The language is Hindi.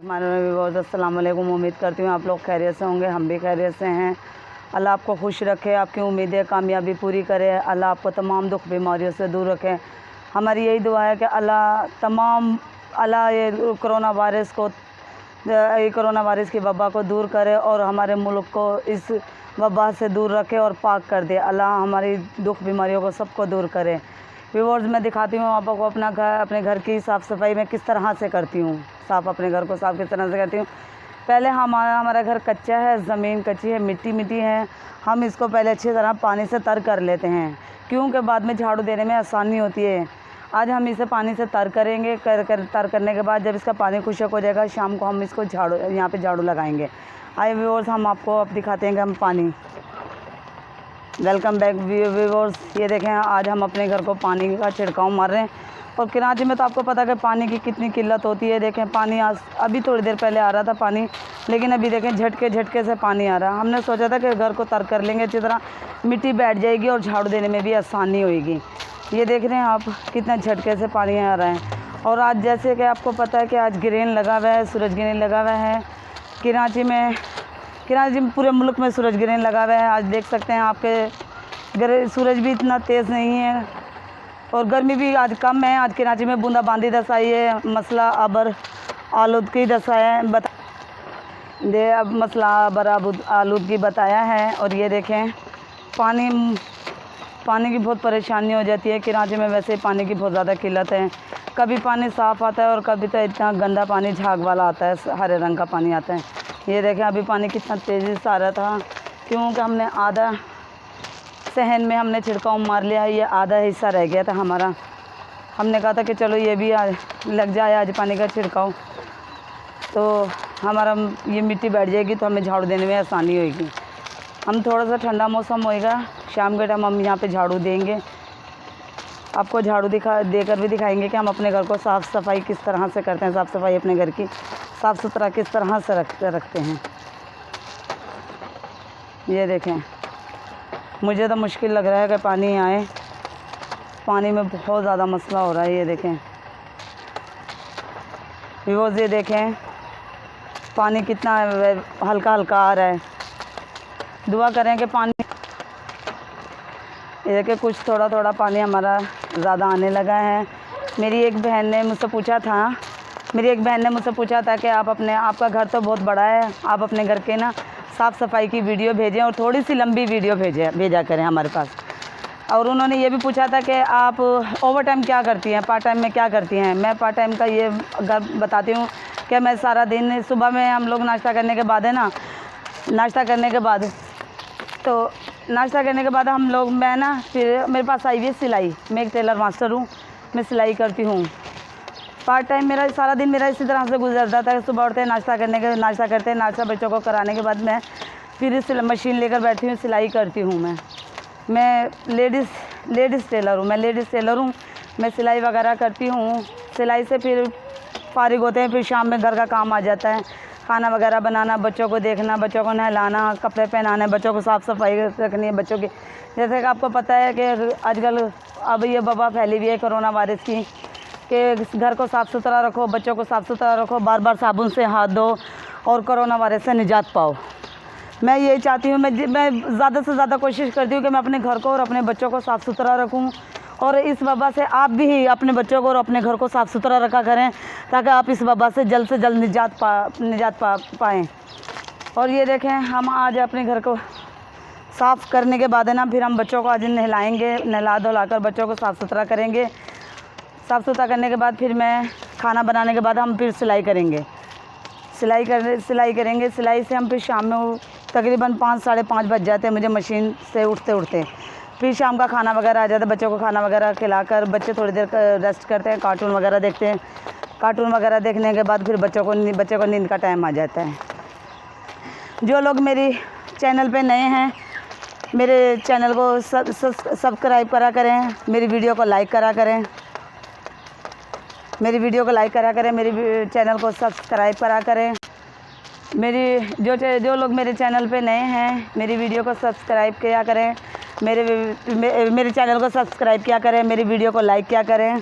हमारे व्यूअर्स अस्सलाम वालेकुम। उम्मीद करती हूँ आप लोग खैरियत से होंगे, हम भी खैरियत से हैं। अल्लाह आपको खुश रखे, आपकी उम्मीदें कामयाबी पूरी करे, अल्लाह आपको तमाम दुख बीमारियों से दूर रखे। हमारी यही दुआ है कि अल्लाह ये कोरोना वायरस की वबा को दूर करे और हमारे मुल्क को इस वबा से दूर रखे और पाक कर दे। अल्लाह हमारी दुख बीमारियों को सबको दूर करे। व्यूअर्स, मैं दिखाती हूँ आपको अपने घर की साफ़ सफाई मैं किस तरह से करती हूँ। अपने घर को साफ़ किस तरह से करती हूँ। पहले हमारा घर कच्चा है, ज़मीन कच्ची है, मिट्टी है। हम इसको पहले अच्छी तरह पानी से तर कर लेते हैं, क्योंकि बाद में झाड़ू देने में आसानी होती है। आज हम इसे पानी से तर करेंगे। तर करने के बाद जब इसका पानी खुश्क हो जाएगा, शाम को हम इसको यहाँ पे झाड़ू लगाएंगे। आइए व्यूअर्स, हम आपको अब दिखाते हैं कि हम पानी। Welcome back viewers. ये देखें, आज हम अपने घर को पानी का छिड़काव मार रहे हैं। और कराची में तो आपको पता है कि पानी की कितनी किल्लत होती है। देखें, पानी अभी थोड़ी देर पहले आ रहा था पानी, लेकिन अभी देखें झटके से पानी आ रहा है। हमने सोचा था कि घर को तर कर लेंगे, अच्छी तरह मिट्टी बैठ जाएगी और झाड़ू देने में भी आसानी होएगी। ये देख रहे हैं आप, कितना झटके से पानी आ रहा है। और आज जैसे कि आपको पता है कि आज ग्रहण लगा हुआ है, सूरज ग्रहण लगा हुआ है कराची में पूरे मुल्क में सूरज ग्रहण लगा हुआ है। आज देख सकते हैं आपके सूरज भी इतना तेज़ नहीं है और गर्मी भी आज कम है। आज कराची में बूंदाबांदी दसाई है, मसला आबर आलूदगी दसाया है आलूदगी बताया है। और ये देखें, पानी की बहुत परेशानी हो जाती है कराची में। वैसे पानी की बहुत ज़्यादा किल्लत है। कभी पानी साफ़ आता है और कभी तो इतना गंदा पानी झाग वाला आता है, हरे रंग का पानी आता है। ये देखें, अभी पानी कितना तेज़ी से आ रहा था, क्योंकि हमने आधा सहन में हमने छिड़काव मार लिया है। ये आधा हिस्सा रह गया था हमारा। हमने कहा था कि चलो ये भी लग जाए आज पानी का छिड़काव, तो हमारा ये मिट्टी बैठ जाएगी तो हमें झाड़ू देने में आसानी होगी। हम थोड़ा सा ठंडा मौसम होएगा, शाम के टाइम हम यहाँ पे झाड़ू देंगे। आपको झाड़ू देकर भी दिखाएंगे कि हम अपने घर को साफ़ सफाई किस तरह से करते हैं। साफ़ सफाई अपने घर की साफ़ सुथरा किस तरह से रखते हैं। ये देखें, मुझे तो मुश्किल लग रहा है कि पानी आए। पानी में बहुत ज़्यादा मसला हो रहा है। ये देखें व्यूअर्स, ये देखें पानी कितना हल्का आ रहा है। दुआ करें कि पानी, ये देखें कुछ थोड़ा पानी हमारा ज़्यादा आने लगा है। मेरी एक बहन ने मुझसे पूछा था कि आपका घर तो बहुत बड़ा है, आप अपने घर के ना साफ़ सफाई की वीडियो भेजें और थोड़ी सी लंबी वीडियो भेजा करें हमारे पास। और उन्होंने ये भी पूछा था कि आप ओवर टाइम क्या करती हैं, पार्ट टाइम में क्या करती हैं। मैं पार्ट टाइम का ये बताती हूँ कि मैं सारा दिन सुबह में हम लोग नाश्ता करने के बाद फिर मेरे पास आई हुई है सिलाई। मैं एक टेलर मास्टर हूँ, मैं सिलाई करती हूँ। पार्ट टाइम मेरा सारा दिन इसी तरह से गुजरता था। सुबह उठते नाश्ता करते बच्चों को कराने के बाद मैं फिर मशीन लेकर बैठती हूँ, सिलाई करती हूँ। मैं लेडीज़ टेलर हूँ। मैं सिलाई वगैरह करती हूँ। सिलाई से फिर फारिग होते हैं, फिर शाम में घर का काम आ जाता है। खाना वगैरह बनाना, बच्चों को देखना, बच्चों को नहलाना, कपड़े पहनाने, बच्चों को साफ़ सफाई रखनी है बच्चों की। जैसे कि आपको पता है कि आजकल अब ये वबा फैली हुई है कोरोना वायरस की, कि घर को साफ़ सुथरा रखो, बच्चों को साफ़ सुथरा रखो, बार साबुन से हाथ धो और कोरोना वायरस से निजात पाओ। मैं यही चाहती हूँ। मैं ज़्यादा से ज़्यादा कोशिश करती हूँ कि मैं अपने घर को और अपने बच्चों को साफ़ सुथरा रखूँ। और इस वबा से आप भी अपने बच्चों को और अपने घर को साफ़ सुथरा रखा करें, ताकि आप इस वबा से जल्द से जल्द निजात पाएँ। और ये देखें, हम आज अपने घर को साफ़ करने के बाद फिर हम बच्चों को आज नहलाएँगे। नहला धुलाकर बच्चों को साफ़ सुथरा करेंगे। साफ़ सुथरा करने के बाद फिर मैं खाना बनाने के बाद हम फिर सिलाई करेंगे। सिलाई से हम फिर शाम में तकरीबन 5 साढ़े 5 बज जाते हैं मुझे मशीन से उठते। फिर शाम का खाना वगैरह आ जाता है। बच्चों को खाना वगैरह खिलाकर बच्चे थोड़ी देर रेस्ट करते हैं, कार्टून वगैरह देखते हैं। कार्टून वगैरह देखने के बाद फिर बच्चे को नींद का टाइम आ जाता है। जो लोग मेरी चैनल पे नए हैं, मेरे चैनल को सब्सक्राइब करा करें, मेरी वीडियो को लाइक करा करें, मेरी चैनल को सब्सक्राइब करा करें। जो लोग मेरे चैनल पे नए हैं, मेरी वीडियो को सब्सक्राइब किया करें, मेरे चैनल को सब्सक्राइब किया करें, मेरी वीडियो को लाइक किया करें।